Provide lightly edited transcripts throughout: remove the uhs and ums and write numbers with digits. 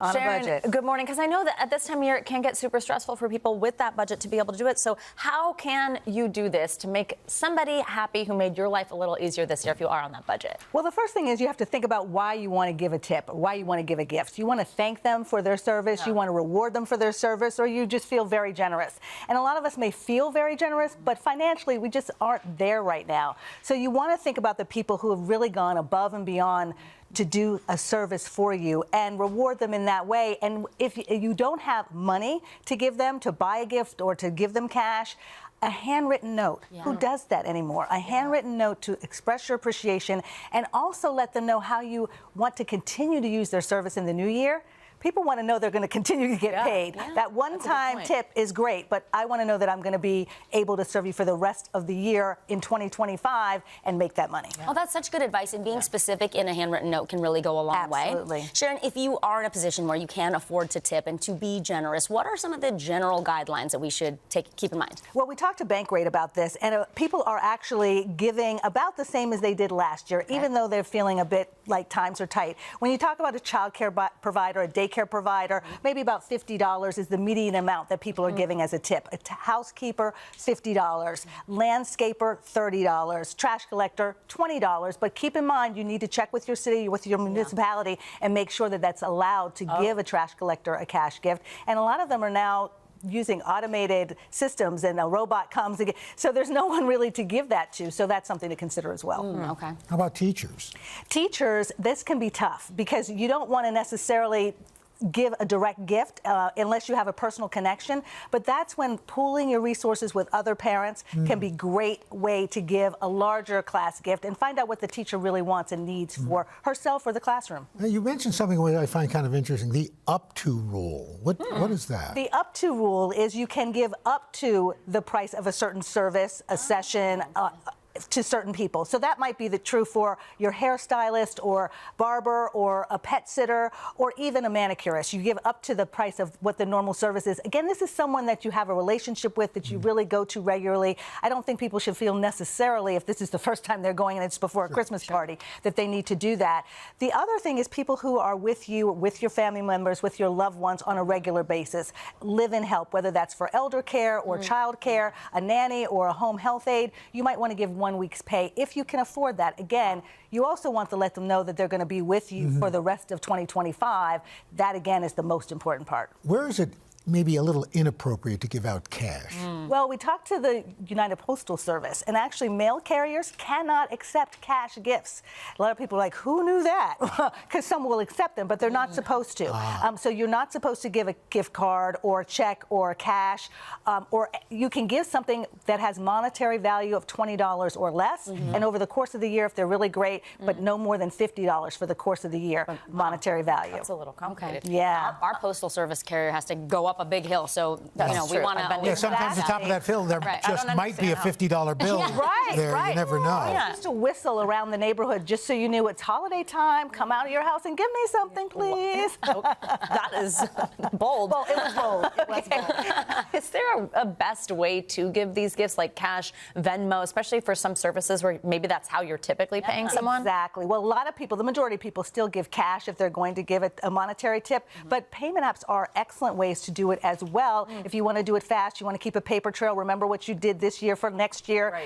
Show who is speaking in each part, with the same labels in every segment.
Speaker 1: On
Speaker 2: Sharon,
Speaker 1: a budget.
Speaker 2: good morning, because I know that at this time of year it can get super stressful for people with that budget to be able to do it. So how can you do this to make somebody happy who made your life a little easier this year if you are on that budget?
Speaker 1: Well, the first thing is you have to think about why you want to give a tip, or why you want to give a gift. You want to thank them for their service, you want to reward them for their service, or you just feel very generous. And a lot of us may feel very generous, but financially we just aren't there right now. So you want to think about the people who have really gone above and beyond to do a service for you and reward them in that way. And if you don't have money to give them, to buy a gift or to give them cash, a handwritten note. Who does that anymore? A handwritten note to express your appreciation and also let them know how you want to continue to use their service in the new year. People want to know they're going to continue to get paid. That one-time tip is great, but I want to know that I'm going to be able to serve you for the rest of the year in 2025 and make that money.
Speaker 2: Well, that's such good advice, and being specific in a handwritten note can really go a long way.
Speaker 1: Absolutely.
Speaker 2: Sharon, if you are in a position where you can afford to tip and to be generous, what are some of the general guidelines that we should keep in mind?
Speaker 1: Well, we talked to Bankrate about this, and people are actually giving about the same as they did last year, even though they're feeling a bit like times are tight. When you talk about a child care provider, a daycare provider, maybe about $50 is the median amount that people are giving as a tip. A housekeeper, $50. Landscaper, $30. Trash collector, $20. But keep in mind, you need to check with your city, with your municipality, and make sure that that's allowed to give a trash collector a cash gift. And a lot of them are now using automated systems, and a robot comes again. So there's no one really to give that to. So that's something to consider as well.
Speaker 2: Okay.
Speaker 3: How about teachers?
Speaker 1: Teachers, this can be tough because you don't want to necessarily give a direct gift unless you have a personal connection. But that's when pooling your resources with other parents can be a great way to give a larger class gift and find out what the teacher really wants and needs for herself or the classroom.
Speaker 3: Now, you mentioned something that I find kind of interesting, the up to rule. What is that?
Speaker 1: The up to rule is you can give up to the price of a certain service, a session, to certain people. So that might be true for your hairstylist or barber or a pet sitter or even a manicurist. You give up to the price of what the normal service is. Again, this is someone that you have a relationship with, that you really go to regularly. I don't think people should feel necessarily, if this is the first time they're going and it's before a Christmas party, that they need to do that. The other thing is people who are with you, with your family members, with your loved ones on a regular basis. Live-in help, whether that's for elder care or child care, a nanny or a home health aide. You might want to give 1 week's pay if you can afford that. Again, you also want to let them know that they're going to be with you for the rest of 2025. That, again, is the most important part.
Speaker 3: Where is it maybe a little inappropriate to give out cash?
Speaker 1: Well, we talked to the United Postal Service, and actually mail carriers cannot accept cash gifts. A lot of people are like, who knew that? Because some will accept them, but they're not supposed to. So you're not supposed to give a gift card or a check or cash, or you can give something that has monetary value of $20 or less, and over the course of the year, if they're really great, but no more than $50 for the course of the year, monetary value.
Speaker 2: That's a little complicated.
Speaker 1: Yeah.
Speaker 2: Our postal service carrier has to go up a big hill, so we want to.
Speaker 3: Yeah, sometimes the top of that hill, there just might be a $50 bill there. You never know.
Speaker 1: Just to whistle around the neighborhood, just so you knew it's holiday time. Come out of your house and give me something, please.
Speaker 2: That is bold.
Speaker 1: Well, it was bold. It was bold.
Speaker 2: Is there a best way to give these gifts, like cash, Venmo, especially for some services where maybe that's how you're typically paying someone?
Speaker 1: Exactly. Well, a lot of people, the majority of people, still give cash if they're going to give it a monetary tip. But payment apps are excellent ways to do it as well. If you want to do it fast, you want to keep a paper trail, remember what you did this year for next year.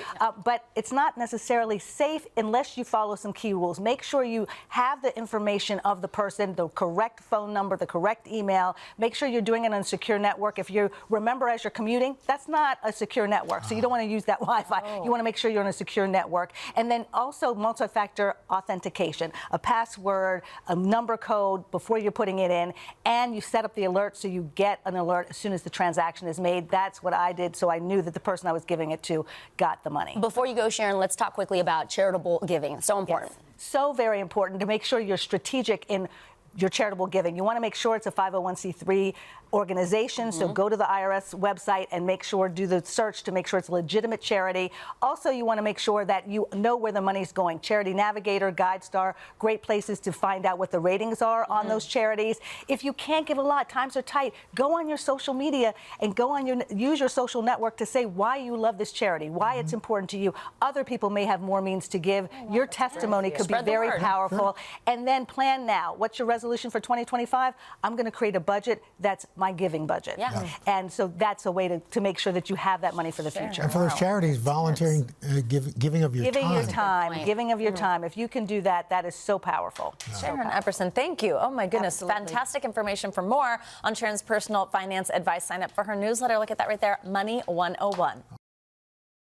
Speaker 1: But it's not necessarily safe unless you follow some key rules. Make sure you have the information of the person, the correct phone number, the correct email. Make sure you're doing it on a secure network. If you remember as you're commuting, that's not a secure network. So you don't want to use that Wi-Fi. You want to make sure you're on a secure network. And then also multi-factor authentication, a password, a number code before you're putting it in, and you set up the alert so you get an alert as soon as the transaction is made. That's what I did, so I knew that the person I was giving it to got the money.
Speaker 2: Before you go, Sharon, let's talk quickly about charitable giving. It's so important.
Speaker 1: Yes. So very important to make sure you're strategic in your charitable giving. You want to make sure it's a 501c3 organization, so go to the IRS website and make sure, do the search to make sure it's a legitimate charity. Also, you want to make sure that you know where the money's going. Charity Navigator, GuideStar, great places to find out what the ratings are on those charities. If you can't give a lot, times are tight, go on your social media and use your social network to say why you love this charity, why it's important to you. Other people may have more means to give. Your testimony could be very powerful. And then plan now. What's your resolution? resolution for 2025, I'm going to create a budget that's my giving budget.
Speaker 2: Yeah.
Speaker 1: And so that's a way to make sure that you have that money for the future.
Speaker 3: And for those charities, volunteering, giving of your time.
Speaker 1: Giving your time, giving of your time. If you can do that, that is so powerful.
Speaker 2: Sharon Epperson, thank you. Oh my goodness, fantastic information. For more on Sharon's personal finance advice, sign up for her newsletter. Look at that right there, Money 101.